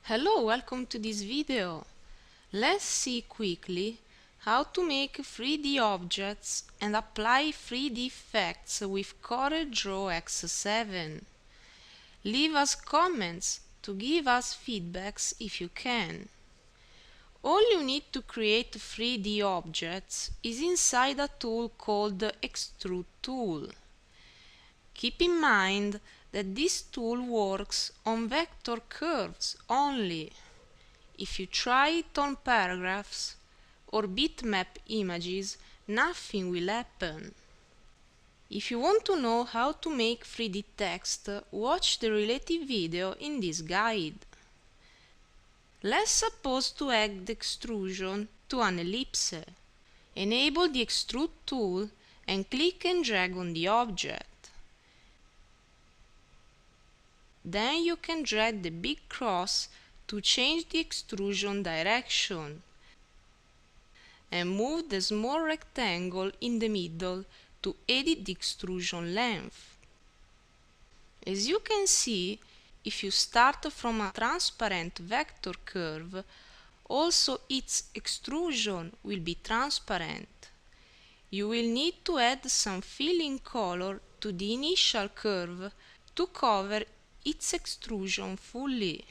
Hello, welcome to this video. Let's see quickly how to make 3D objects and apply 3D effects with Corel Draw X7. Leave us comments to give us feedbacks if you can. All you need to create 3D objects is inside a tool called the Extrude tool. Keep in mind that this tool works on vector curves only. If you try it on paragraphs or bitmap images, nothing will happen. If you want to know how to make 3D text, watch the related video in this guide. Let's suppose to add the extrusion to an ellipse. Enable the Extrude tool and click and drag on the object. Then you can drag the big cross to change the extrusion direction and move the small rectangle in the middle to edit the extrusion length. As you can see, if you start from a transparent vector curve, also its extrusion will be transparent. You will need to add some fill-in color to the initial curve to cover its extrusion fully.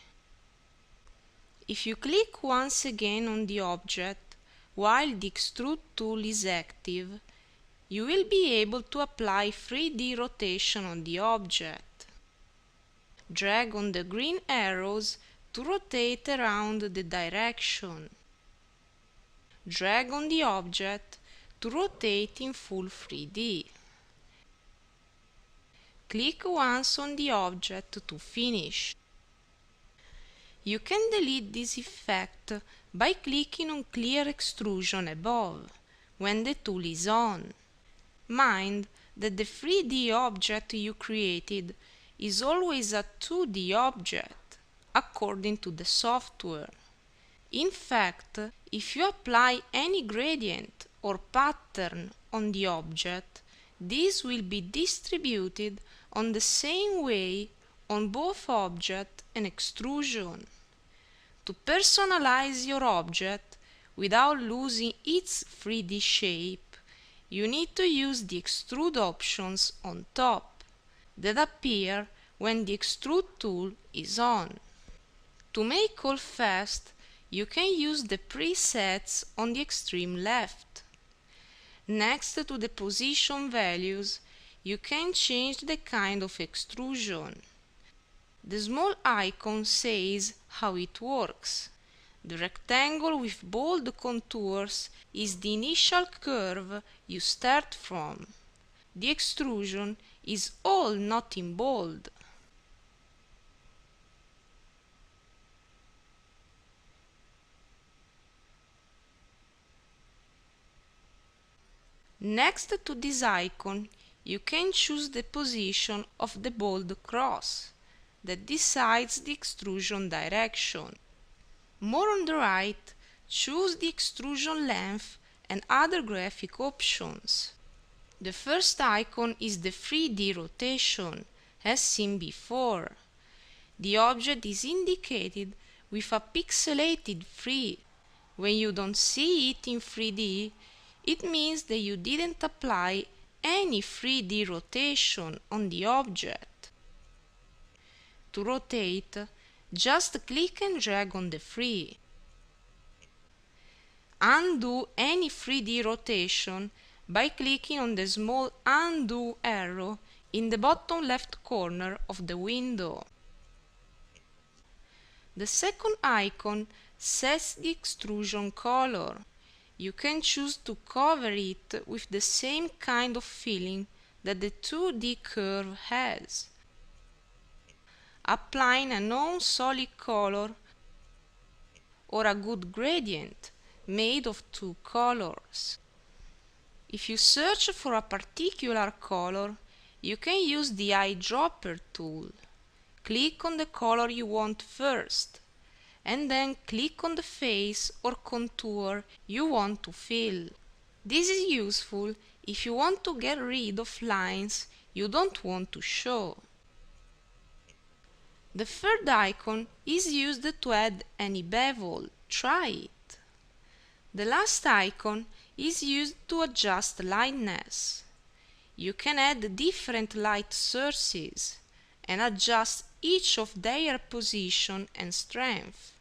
If you click once again on the object while the Extrude tool is active, you will be able to apply 3D rotation on the object. Drag on the green arrows to rotate around the direction. Drag on the object to rotate in full 3D. Click once on the object to finish. You can delete this effect by clicking on Clear Extrusion above, when the tool is on. Mind that the 3D object you created is always a 2D object, according to the software. In fact, if you apply any gradient or pattern on the object, this will be distributed on the same way on both object and extrusion. To personalize your object without losing its 3D shape, you need to use the extrude options on top that appear when the extrude tool is on. To make all fast, you can use the presets on the extreme left. Next to the position values, you can change the kind of extrusion. The small icon says how it works. The rectangle with bold contours is the initial curve you start from. The extrusion is all not in bold. Next to this icon, you can choose the position of the bold cross that decides the extrusion direction. More on the right, choose the extrusion length and other graphic options. The first icon is the 3D rotation, as seen before. The object is indicated with a pixelated 3. When you don't see it in 3D, it means that you didn't apply any 3D rotation on the object. To rotate, just click and drag on the 3. Undo any 3D rotation by clicking on the small Undo arrow in the bottom left corner of the window. The second icon sets the extrusion color. You can choose to cover it with the same kind of filling that the 2D curve has, applying a non-solid color or a good gradient made of two colors. If you search for a particular color, you can use the eyedropper tool. Click on the color you want first, and then click on the face or contour you want to fill. This is useful if you want to get rid of lines you don't want to show. The third icon is used to add any bevel. Try it. The last icon is used to adjust lightness. You can add different light sources and adjust each of their position and strength.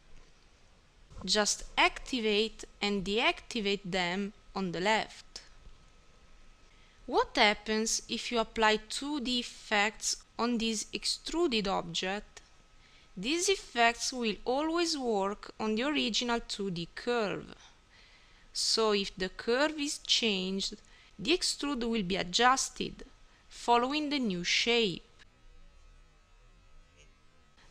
Just activate and deactivate them on the left. What happens if you apply 2D effects on this extruded object? These effects will always work on the original 2D curve. So if the curve is changed, the extrude will be adjusted, following the new shape.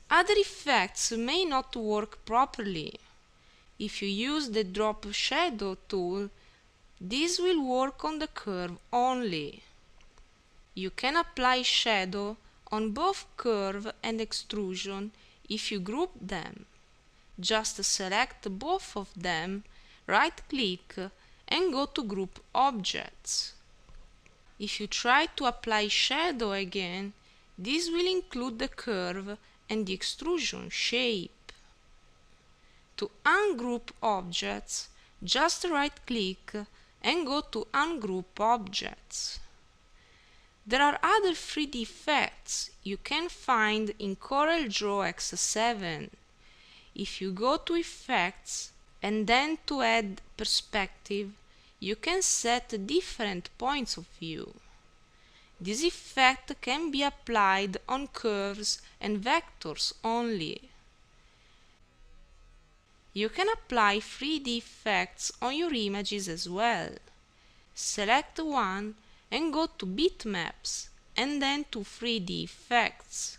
Other effects may not work properly. If you use the Drop Shadow tool, this will work on the curve only. You can apply shadow on both curve and extrusion if you group them. Just select both of them, right-click and go to Group Objects. If you try to apply shadow again, this will include the curve and the extrusion shape. To ungroup objects, just right-click and go to Ungroup Objects. There are other 3D effects you can find in Corel Draw X7. If you go to Effects and then to Add Perspective, you can set different points of view. This effect can be applied on curves and vectors only. You can apply 3D effects on your images as well. Select one and go to Bitmaps and then to 3D effects.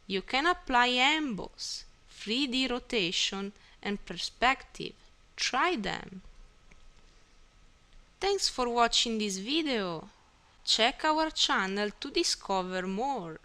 You can apply emboss, 3D rotation and perspective. Try them. Thanks for watching this video. Check our channel to discover more.